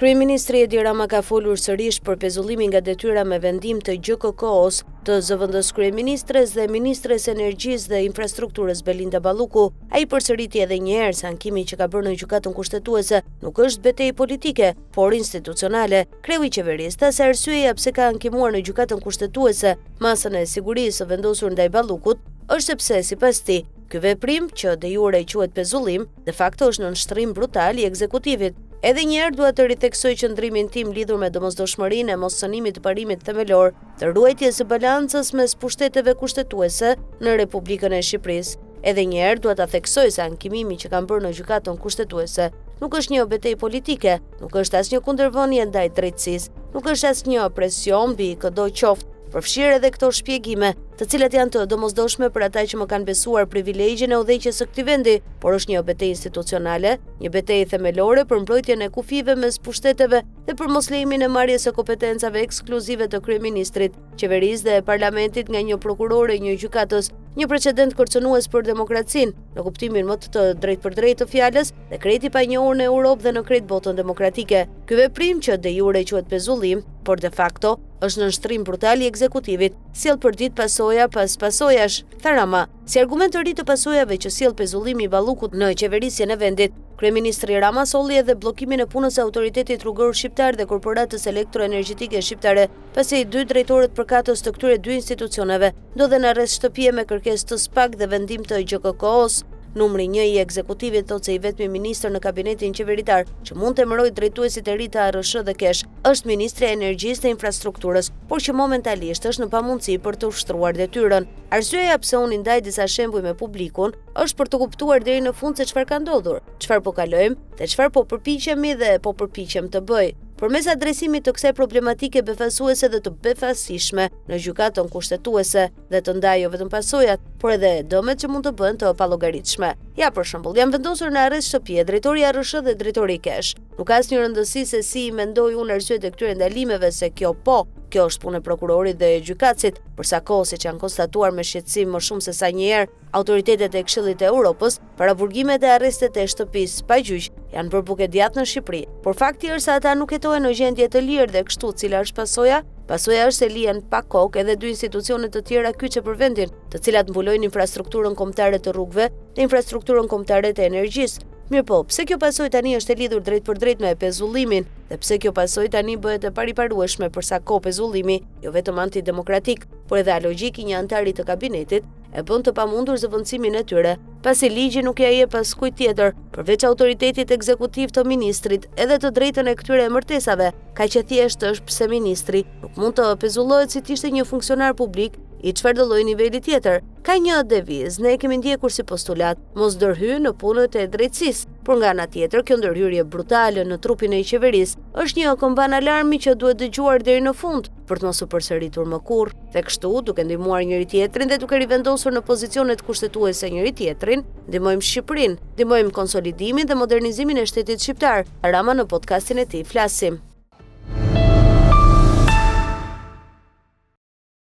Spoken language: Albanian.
Kryeministri Edi Rama ka folur sërish për pezullimin nga detyra me vendim të GKK-s të zëvendës kryeministres dhe ministres energjisë dhe infrastrukturës Belinda Balluku. Ai përsëriti edhe një herë se ankimi që ka bërë në gjykatën kushtetuese nuk është betejë politike, por institucionale. Kreu i qeverisë tha se arsyeja pse ka ankimuar në gjykatën kushtetuese masën e sigurisë së vendosur ndaj Ballukut është sepse sipas tij, ky veprim që de jure quhet pezullim, de facto është në nënshtrim brutal i ekzekutivit. Edhe një herë dua të ritheksoj qëndrimin tim lidhur me domosdoshmërinë e mossënimit të parimit themelor të ruajtjes së balancës mes pushteteve kushtetuese në Republikën e Shqipërisë. Edhe një herë dua ta theksoj se ankimimi që kanë bërë në gjykatën kushtetuese nuk është një betejë politike, nuk është asnjë kundërvënie ndaj drejtësisë, nuk është asnjë presion mbi çdo qoftë. Përfshirë edhe këto shpjegime, të cilat janë të domosdoshme për ata që më kanë besuar privilegjin e udhëheqjes së këtij vendi, por është një betejë institucionale, një betejë themelore për mbrojtjen e kufive mes pushteteve dhe për mos lejimin e marrjes së kompetencave ekskluzive të kryeministrit, qeverisë dhe parlamentit nga një prokurore e një gjykatës, një precedent kërcënues për demokracinë, në kuptimin më të drejtpërdrejtë të fjalës dhe krejt i panjohur në Europë dhe në krejt botën demokratike. Ky veprim që de jure quhet pezullim, por de facto është në nënshtrim brutal i ekzekutivit, sjell përdit pasoja pas pasojash, tha Rama. Si argument të ri të pasojave që sjell pezullimi i Ballukut në qeverisjen e vendit, kryeministri Rama solli edhe bllokimin e punës së Autoritetit Rrugor Shqiptar dhe Korporatës Elektroenergjitike Shqiptare, pasi dy drejtorët përkatës të këtyre dy institucioneve ndodhen arrest shtëpie me kërkesë të SPAK dhe vendim të GKK-s. Numri 1 i ekzekutivit thotë se i vetmi ministër në kabinetin qeveritar që mund të emërojë drejtuesit e ri të ARSH dhe KESH është ministri i Energjisë dhe Infrastrukturës, por që momentalisht është në pamundësi për të ushtruar detyrën. Arsyeja pse unë ndaj disa shembuj me publikun është për të kuptuar deri në fund se çfarë ka ndodhur, çfarë po kalojmë dhe çfarë po përpiqemi dhe po përpiqem të bëj. Përmes adresimit të kësaj problematike befasuese dhe të befasishme në gjykatën kushtetuese dhe të ndaj jo vetëm pasojat, por edhe dëmet që mund të bëhen të pallogaritshme. Ja, për shembull, janë vendosur në arrest shtëpie drejtori i ARSH dhe drejtori i KESH. Nuk ka asnjë rëndësi se si mendoj unë arsyet e këtyre ndalimeve se kjo është punë e prokurorit dhe e gjykatësit, për sa kohë siç janë konstatuar me shqetësim më shumë se sa një herë, autoritetet e Këshillit të Europës, paraburgimet e arrestet e shtëpisë pa gjyq janë bërë buke djathtë në Shqipëri. Por fakti është se ata nuk jetojnë në gjendje të lirë dhe kështu cila është pasoja? Pasoja është se lihen pa kokë edhe dy institucione të tjera kyçe për vendin, të cilat mbulojnë infrastrukturën kombëtare të rrugëve dhe infrastrukturën kombëtare të energjisë. Mirë po, pse kjo pasojë tani është e lidhur drejt për drejt me pezullimin dhe pse kjo pasojë tani bëhet e pariparueshme për sa kohë pezullimi, jo vetëm antidemokratik, por edhe alogjik i një antari të kabinetit, e bën të pamundur zëvendësimin e tyre, pasi ligji nuk ja jep as kujt tjetër, përveç autoritetit ekzekutiv të ministrit, edhe të drejtën e këtyre emërtesave, kaq e thjeshtë është pse ministri nuk mund të pezullohet si të ishte një funksionar publik i çfarëdo lloji niveli tjetër. Ka një devizë, ne e kemi ndjekur si postulat, mos ndërhyj në punët e drejtësisë, por nga ana tjetër kjo ndërhyrje brutale në trupin e qeverisë është një këmban alarmi që duhet dëgjuar deri në fund për të mos u përsëritur më kurrë. Dhe kështu, duke ndihmuar njëri tjetrin dhe duke rivendosur në pozicionet kushtetuese njëri tjetrin, ndihmojmë Shqipërinë, ndihmojmë konsolidimin dhe modernizimin e shtetit shqiptar. Rama në podcastin e tij flasim.